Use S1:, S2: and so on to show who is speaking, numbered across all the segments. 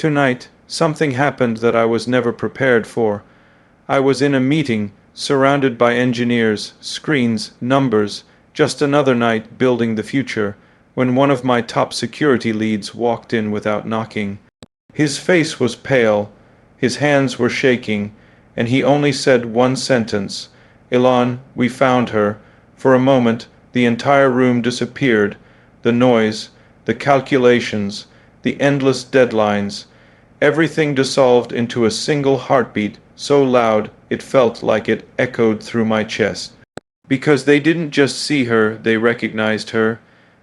S1: Tonight, something happened that I was never prepared for. I was in a meeting, surrounded by engineers, screens, numbers, just another night building the future, when one of my top security leads walked in without knocking. His face was pale, his hands were shaking, and he only said one sentence, "Elon, we found her." For a moment, the entire room disappeared, the noise, the calculations, the endless deadlines. Everything dissolved into a single heartbeat so loud it felt like it echoed through my chest. Because they didn't just see her, they recognized her.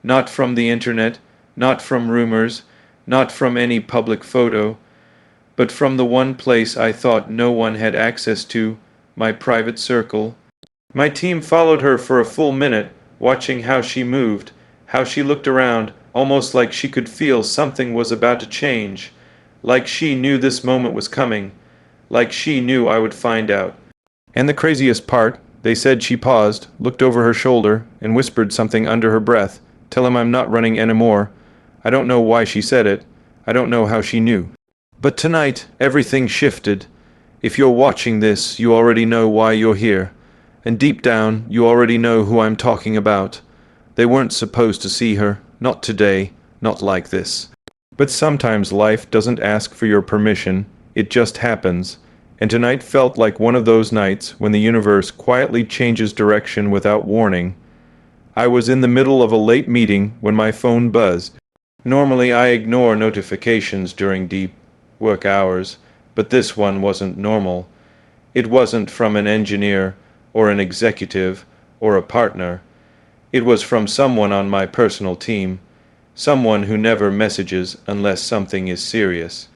S1: Not from the internet, not from rumors, not from any public photo, but from the one place I thought no one had access to, my private circle. My team followed her for a full minute, watching how she moved, how she looked around, almost like she could feel something was about to change, like she knew this moment was coming, like she knew I would find out. And the craziest part, they said she paused, looked over her shoulder, and whispered something under her breath. "Tell him I'm not running anymore." I don't know why she said it. I don't know how she knew. But tonight, everything shifted. If you're watching this, you already know why you're here. And deep down, you already know who I'm talking about. They weren't supposed to see her. Not today. Not like this. But sometimes life doesn't ask for your permission. It just happens. And tonight felt like one of those nights when the universe quietly changes direction without warning. I was in the middle of a late meeting when my phone buzzed. Normally I ignore notifications during deep work hours, but this one wasn't normal. It wasn't from an engineer, or an executive, or a partner. It was from someone on my personal team, someone who never messages unless something is serious.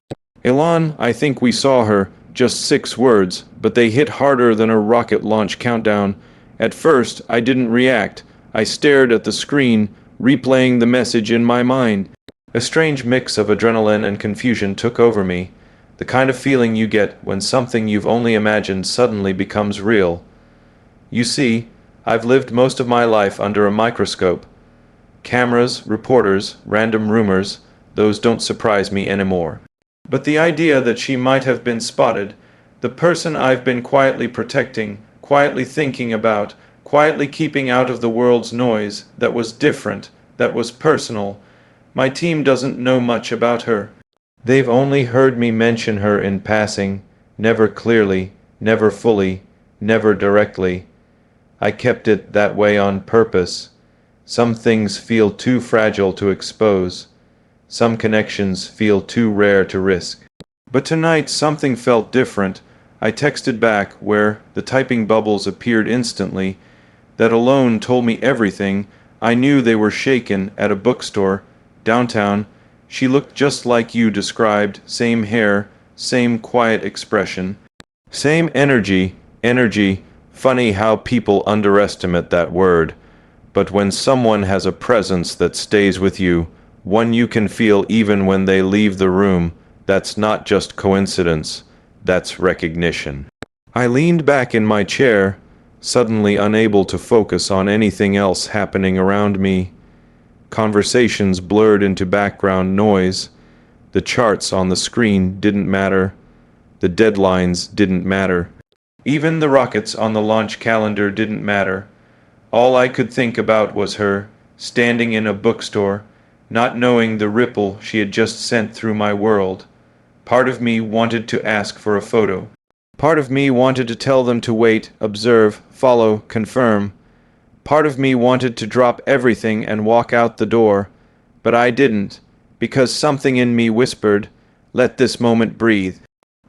S1: "Elon, I think we saw her." Just 6 words, but they hit harder than a rocket launch countdown. At first, I didn't react. I stared at the screen, replaying the message in my mind. A strange mix of adrenaline and confusion took over me, the kind of feeling you get when something you've only imagined suddenly becomes real. You see, I've lived most of my life under a microscope. Cameras, reporters, random rumors, those don't surprise me anymore. But the idea that she might have been spotted, the person I've been quietly protecting, quietly thinking about, quietly keeping out of the world's noise, that was different, that was personal. My team doesn't know much about her. They've only heard me mention her in passing, never clearly, never fully, never directly. I kept it that way on purpose. Some things feel too fragile to expose. Some connections feel too rare to risk. But tonight something felt different. I texted back where the typing bubbles appeared instantly. That alone told me everything. I knew they were shaken at a bookstore, downtown. She looked just like you described, same hair, same quiet expression. Same energy. Funny how people underestimate that word. But when someone has a presence that stays with you, one you can feel even when they leave the room, that's not just coincidence, that's recognition. I leaned back in my chair, suddenly unable to focus on anything else happening around me. Conversations blurred into background noise. The charts on the screen didn't matter. The deadlines didn't matter. Even the rockets on the launch calendar didn't matter. All I could think about was her, standing in a bookstore, not knowing the ripple she had just sent through my world. Part of me wanted to ask for a photo. Part of me wanted to tell them to wait, observe, follow, confirm. Part of me wanted to drop everything and walk out the door, but I didn't, because something in me whispered, "Let this moment breathe."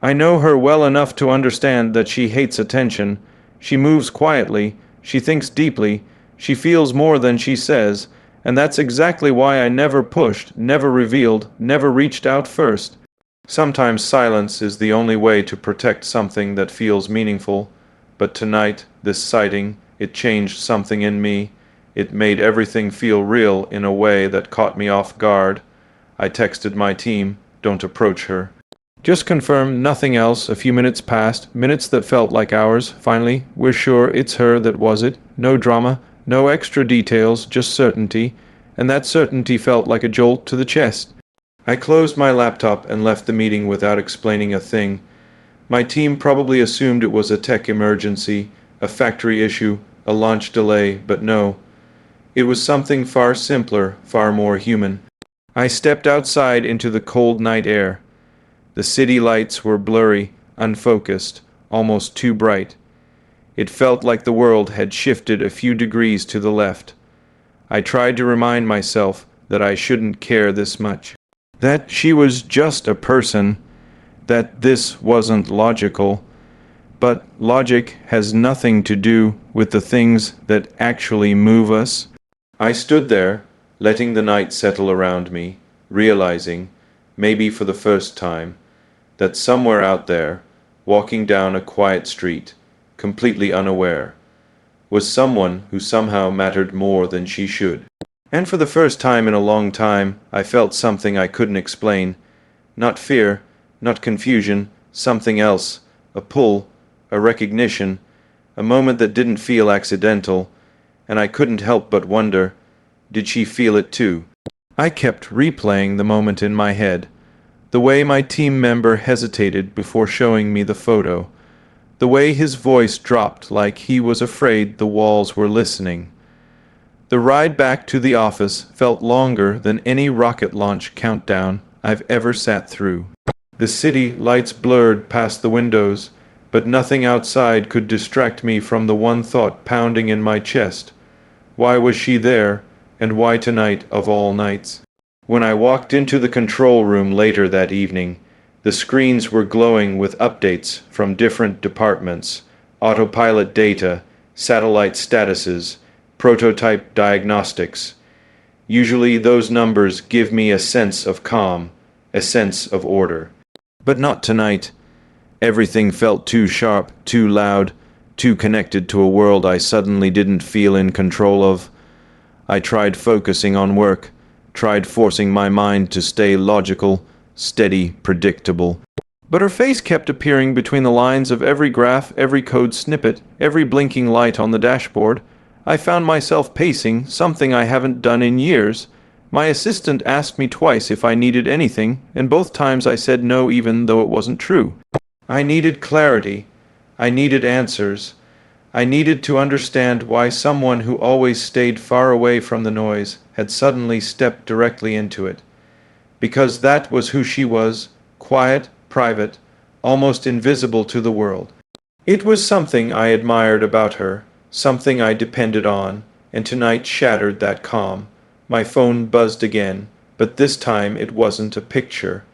S1: I know her well enough to understand that she hates attention. She moves quietly, she thinks deeply, she feels more than she says, and that's exactly why I never pushed, never revealed, never reached out first. Sometimes silence is the only way to protect something that feels meaningful, but tonight, this sighting, it changed something in me. It made everything feel real in a way that caught me off guard. I texted my team, "Don't approach her." Just confirm, nothing else. A few minutes passed, minutes that felt like hours. Finally, "We're sure it's her that was it. No drama, no extra details, just certainty." And that certainty felt like a jolt to the chest. I closed my laptop and left the meeting without explaining a thing. My team probably assumed it was a tech emergency, a factory issue, a launch delay, but no. It was something far simpler, far more human. I stepped outside into the cold night air. The city lights were blurry, unfocused, almost too bright. It felt like the world had shifted a few degrees to the left. I tried to remind myself that I shouldn't care this much. That she was just a person, that this wasn't logical. But logic has nothing to do with the things that actually move us. I stood there, letting the night settle around me, realizing, maybe for the first time, that somewhere out there, walking down a quiet street, completely unaware, was someone who somehow mattered more than she should. And for the first time in a long time, I felt something I couldn't explain. Not fear, not confusion, something else, a pull, a recognition, a moment that didn't feel accidental, and I couldn't help but wonder, did she feel it too? I kept replaying the moment in my head, the way my team member hesitated before showing me the photo, the way his voice dropped like he was afraid the walls were listening. The ride back to the office felt longer than any rocket launch countdown I've ever sat through. The city lights blurred past the windows, but nothing outside could distract me from the one thought pounding in my chest. Why was she there, and why tonight of all nights? When I walked into the control room later that evening, the screens were glowing with updates from different departments, autopilot data, satellite statuses, prototype diagnostics. Usually those numbers give me a sense of calm, a sense of order. But not tonight. Everything felt too sharp, too loud, too connected to a world I suddenly didn't feel in control of. I tried focusing on work, tried forcing my mind to stay logical, steady, predictable. But her face kept appearing between the lines of every graph, every code snippet, every blinking light on the dashboard. I found myself pacing, something I haven't done in years. My assistant asked me twice if I needed anything, and both times I said no even though it wasn't true. I needed clarity. I needed answers. I needed to understand why someone who always stayed far away from the noise had suddenly stepped directly into it. Because that was who she was, quiet, private, almost invisible to the world. It was something I admired about her, something I depended on, and tonight shattered that calm. My phone buzzed again, but this time it wasn't a picture.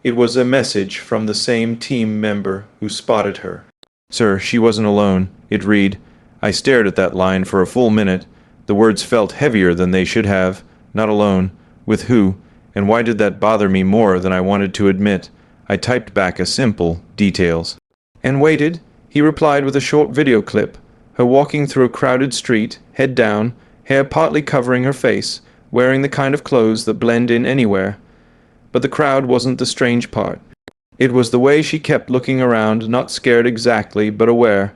S1: It was a message from the same team member who spotted her. "Sir, she wasn't alone," it read. I stared at that line for a full minute. The words felt heavier than they should have. Not alone. With who? And why did that bother me more than I wanted to admit? I typed back a simple details. And waited. He replied with a short video clip. Her walking through a crowded street, head down, hair partly covering her face, wearing the kind of clothes that blend in anywhere. But the crowd wasn't the strange part. It was the way she kept looking around, not scared exactly, but aware,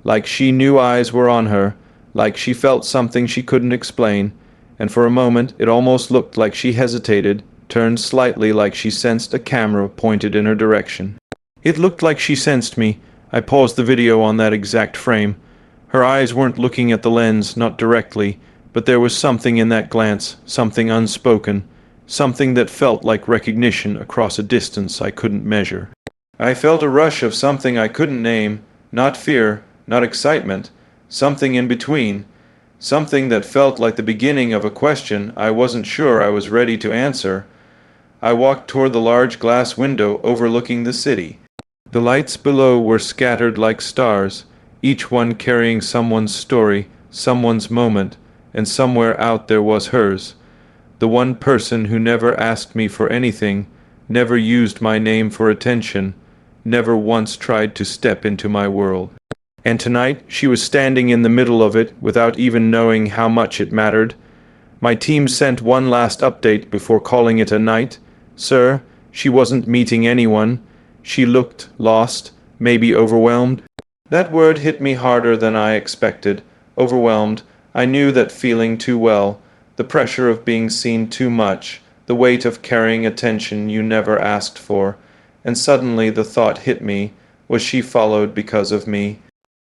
S1: like she knew eyes were on her, like she felt something she couldn't explain, and for a moment it almost looked like she hesitated, turned slightly like she sensed a camera pointed in her direction. It looked like she sensed me. I paused the video on that exact frame. Her eyes weren't looking at the lens, not directly, but there was something in that glance, something unspoken, something that felt like recognition across a distance I couldn't measure. I felt a rush of something I couldn't name, not fear, not excitement, something in between, something that felt like the beginning of a question I wasn't sure I was ready to answer. I walked toward the large glass window overlooking the city. The lights below were scattered like stars, each one carrying someone's story, someone's moment, and somewhere out there was hers. The one person who never asked me for anything, never used my name for attention, never once tried to step into my world. And tonight she was standing in the middle of it without even knowing how much it mattered. My team sent one last update before calling it a night. Sir, she wasn't meeting anyone. She looked lost, maybe overwhelmed. That word hit me harder than I expected. Overwhelmed. I knew that feeling too well. The pressure of being seen too much, the weight of carrying attention you never asked for, and suddenly the thought hit me, was she followed because of me?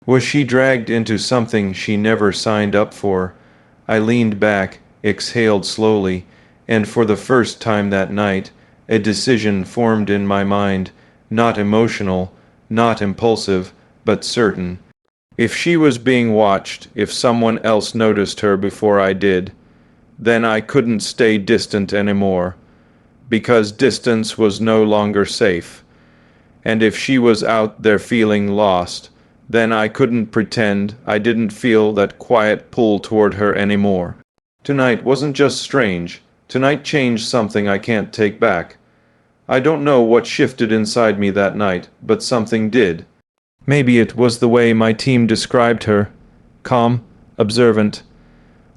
S1: Was she dragged into something she never signed up for? I leaned back, exhaled slowly, and for the first time that night, a decision formed in my mind, not emotional, not impulsive, but certain. If she was being watched, if someone else noticed her before I did, then I couldn't stay distant anymore, because distance was no longer safe. And if she was out there feeling lost, then I couldn't pretend I didn't feel that quiet pull toward her anymore. Tonight wasn't just strange. Tonight changed something I can't take back. I don't know what shifted inside me that night, but something did. Maybe it was the way my team described her. Calm, observant,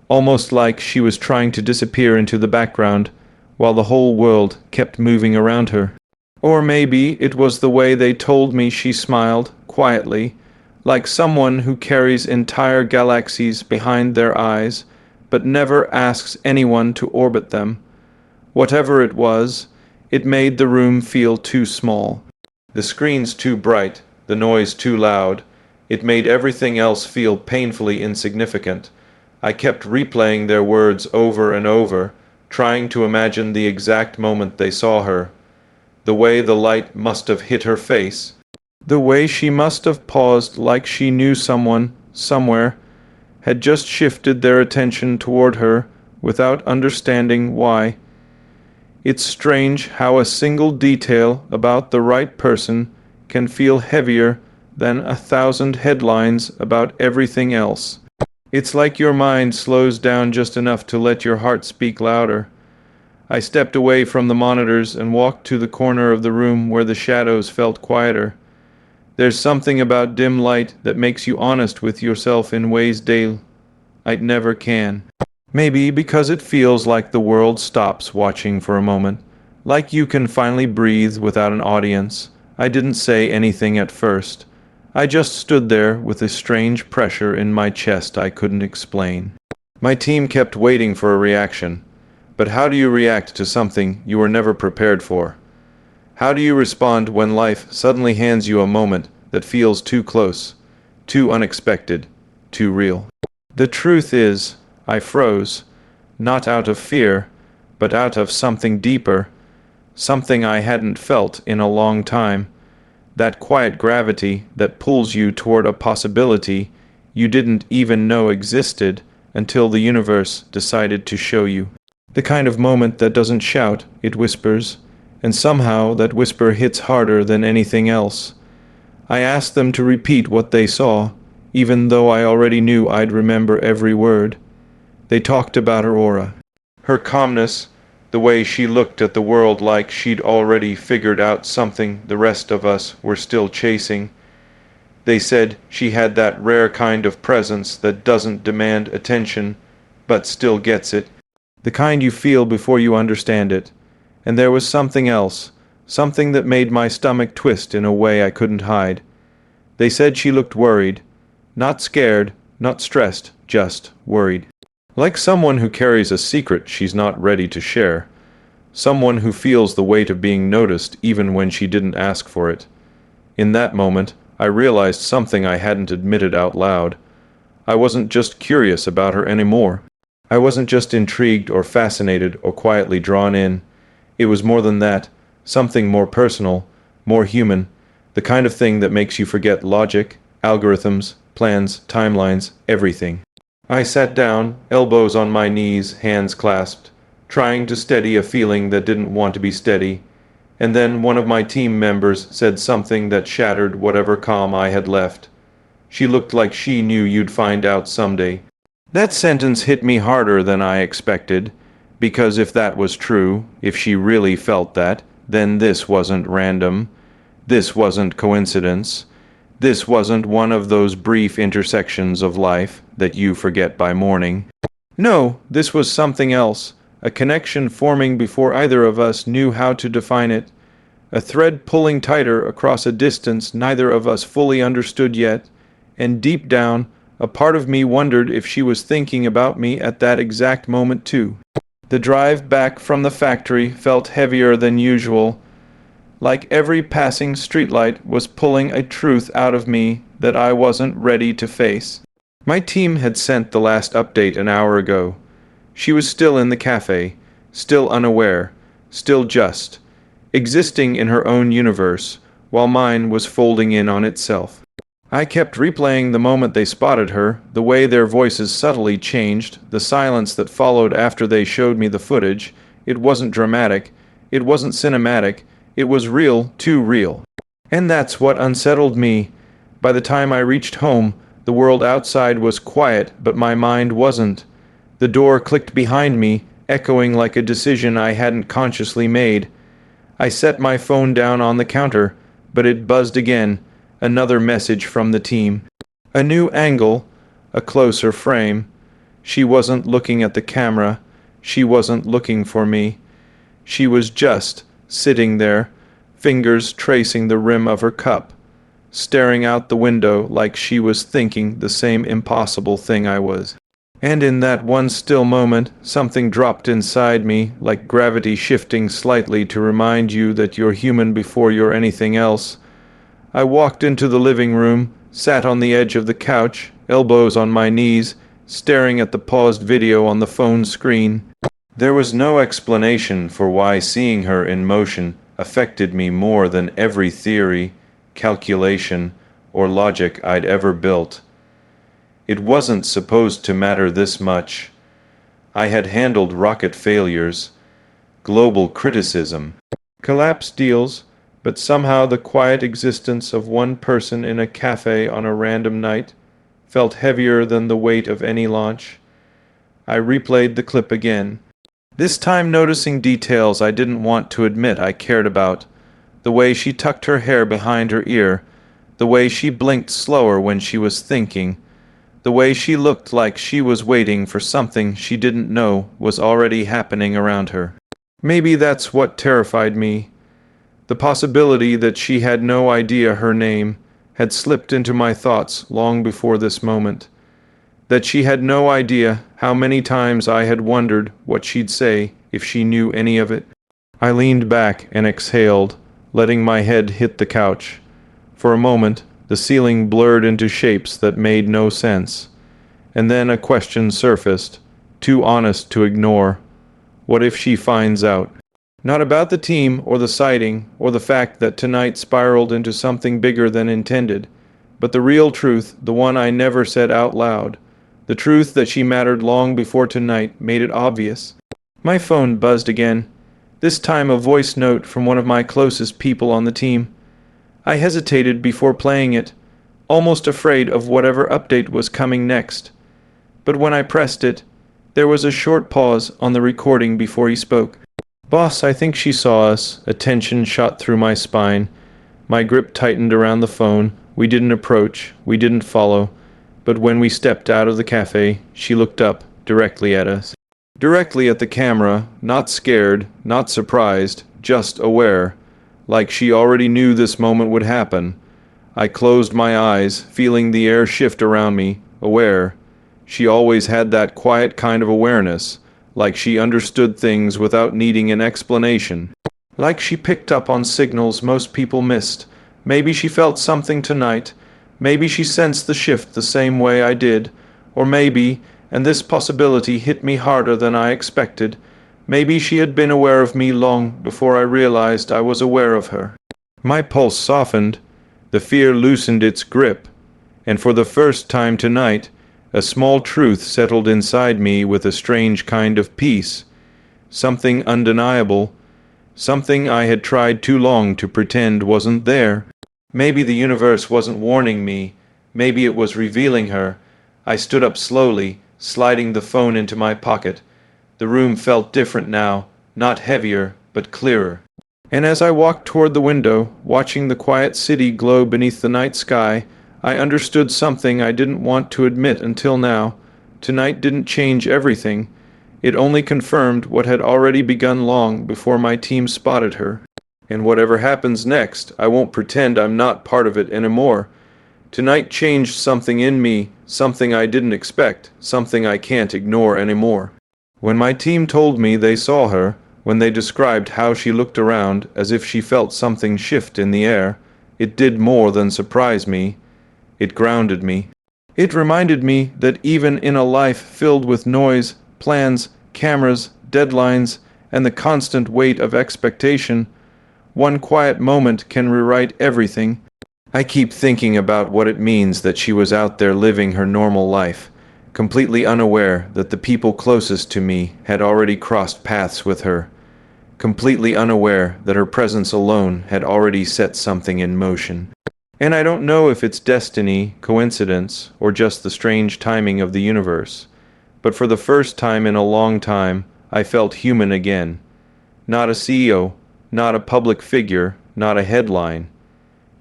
S1: almost like she was trying to disappear into the background, while the whole world kept moving around her. Or maybe it was the way they told me she smiled, quietly, like someone who carries entire galaxies behind their eyes, but never asks anyone to orbit them. Whatever it was, it made the room feel too small. The screens too bright, the noise too loud. It made everything else feel painfully insignificant. I kept replaying their words over and over, trying to imagine the exact moment they saw her. The way the light must have hit her face. The way she must have paused like she knew someone, somewhere, had just shifted their attention toward her without understanding why. It's strange how a single detail about the right person can feel heavier than 1,000 headlines about everything else. It's like your mind slows down just enough to let your heart speak louder. I stepped away from the monitors and walked to the corner of the room where the shadows felt quieter. There's something about dim light that makes you honest with yourself in ways daylight never can. Maybe because it feels like the world stops watching for a moment, like you can finally breathe without an audience. I didn't say anything at first. I just stood there with a strange pressure in my chest I couldn't explain. My team kept waiting for a reaction. But how do you react to something you were never prepared for? How do you respond when life suddenly hands you a moment that feels too close, too unexpected, too real? The truth is, I froze, not out of fear, but out of something deeper, something I hadn't felt in a long time, that quiet gravity that pulls you toward a possibility you didn't even know existed until the universe decided to show you. The kind of moment that doesn't shout, it whispers, and somehow that whisper hits harder than anything else. I asked them to repeat what they saw, even though I already knew I'd remember every word. They talked about her aura, her calmness, the way she looked at the world like she'd already figured out something the rest of us were still chasing. They said she had that rare kind of presence that doesn't demand attention, but still gets it, the kind you feel before you understand it. And there was something else, something that made my stomach twist in a way I couldn't hide. They said she looked worried, not scared, not stressed, just worried. Like someone who carries a secret she's not ready to share. Someone who feels the weight of being noticed even when she didn't ask for it. In that moment, I realized something I hadn't admitted out loud. I wasn't just curious about her anymore. I wasn't just intrigued or fascinated or quietly drawn in. It was more than that, something more personal, more human, the kind of thing that makes you forget logic, algorithms, plans, timelines, everything. I sat down, elbows on my knees, hands clasped, trying to steady a feeling that didn't want to be steady, and then one of my team members said something that shattered whatever calm I had left. She looked like she knew you'd find out someday. That sentence hit me harder than I expected, because if that was true, if she really felt that, then this wasn't random. This wasn't coincidence. This wasn't one of those brief intersections of life that you forget by morning. No, this was something else, a connection forming before either of us knew how to define it, a thread pulling tighter across a distance neither of us fully understood yet, and deep down, a part of me wondered if she was thinking about me at that exact moment too. The drive back from the factory felt heavier than usual, like every passing streetlight was pulling a truth out of me that I wasn't ready to face. My team had sent the last update an hour ago. She was still in the cafe, still unaware, still just, existing in her own universe, while mine was folding in on itself. I kept replaying the moment they spotted her, the way their voices subtly changed, the silence that followed after they showed me the footage. It wasn't dramatic, it wasn't cinematic, it was real, too real. And that's what unsettled me. By the time I reached home, the world outside was quiet, but my mind wasn't. The door clicked behind me, echoing like a decision I hadn't consciously made. I set my phone down on the counter, but it buzzed again, another message from the team. A new angle, a closer frame. She wasn't looking at the camera. She wasn't looking for me. She was just sitting there, fingers tracing the rim of her cup, staring out the window like she was thinking the same impossible thing I was. And in that one still moment, something dropped inside me, like gravity shifting slightly to remind you that you're human before you're anything else. I walked into the living room, sat on the edge of the couch, elbows on my knees, staring at the paused video on the phone screen. There was no explanation for why seeing her in motion affected me more than every theory, calculation, or logic I'd ever built. It wasn't supposed to matter this much. I had handled rocket failures, global criticism, collapse deals, but somehow the quiet existence of one person in a cafe on a random night felt heavier than the weight of any launch. I replayed the clip again, this time noticing details I didn't want to admit I cared about. The way she tucked her hair behind her ear, the way she blinked slower when she was thinking, the way she looked like she was waiting for something she didn't know was already happening around her. Maybe that's what terrified me. The possibility that she had no idea her name had slipped into my thoughts long before this moment. That she had no idea how many times I had wondered what she'd say if she knew any of it. I leaned back and exhaled, letting my head hit the couch. For a moment, the ceiling blurred into shapes that made no sense. And then a question surfaced, too honest to ignore. What if she finds out? Not about the team or the sighting or the fact that tonight spiraled into something bigger than intended, but the real truth, the one I never said out loud. The truth that she mattered long before tonight made it obvious. My phone buzzed again, this time a voice note from one of my closest people on the team. I hesitated before playing it, almost afraid of whatever update was coming next. But when I pressed it, there was a short pause on the recording before he spoke. "Boss, I think she saw us." A tension shot through my spine. My grip tightened around the phone. We didn't approach. We didn't follow. But when we stepped out of the cafe, she looked up, directly at us. Directly at the camera, not scared, not surprised, just aware. Like she already knew this moment would happen. I closed my eyes, feeling the air shift around me, aware. She always had that quiet kind of awareness, like she understood things without needing an explanation. Like she picked up on signals most people missed. Maybe she felt something tonight. Maybe she sensed the shift the same way I did. Or maybe, and this possibility hit me harder than I expected, maybe she had been aware of me long before I realized I was aware of her. My pulse softened. The fear loosened its grip. And for the first time tonight, a small truth settled inside me with a strange kind of peace. Something undeniable. Something I had tried too long to pretend wasn't there. Maybe the universe wasn't warning me. Maybe it was revealing her. I stood up slowly, sliding the phone into my pocket. The room felt different now, not heavier, but clearer. And as I walked toward the window, watching the quiet city glow beneath the night sky, I understood something I didn't want to admit until now. Tonight didn't change everything. It only confirmed what had already begun long before my team spotted her. And whatever happens next, I won't pretend I'm not part of it anymore. Tonight changed something in me, something I didn't expect, something I can't ignore anymore. When my team told me they saw her, when they described how she looked around as if she felt something shift in the air, it did more than surprise me. It grounded me. It reminded me that even in a life filled with noise, plans, cameras, deadlines, and the constant weight of expectation, one quiet moment can rewrite everything. I keep thinking about what it means that she was out there living her normal life, completely unaware that the people closest to me had already crossed paths with her, completely unaware that her presence alone had already set something in motion. And I don't know if it's destiny, coincidence, or just the strange timing of the universe, but for the first time in a long time, I felt human again. Not a CEO, not a public figure, not a headline.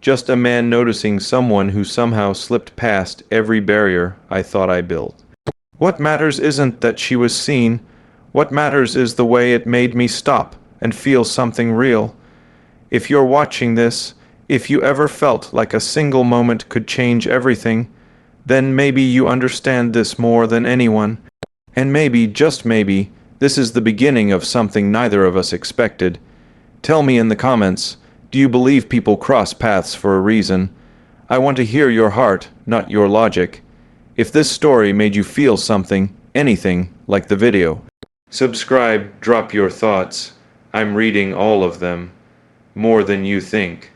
S1: Just a man noticing someone who somehow slipped past every barrier I thought I built. What matters isn't that she was seen. What matters is the way it made me stop and feel something real. If you're watching this, if you ever felt like a single moment could change everything, then maybe you understand this more than anyone. And maybe, just maybe, this is the beginning of something neither of us expected. Tell me in the comments, do you believe people cross paths for a reason? I want to hear your heart, not your logic. If this story made you feel something, anything, like the video. Subscribe, drop your thoughts. I'm reading all of them. More than you think.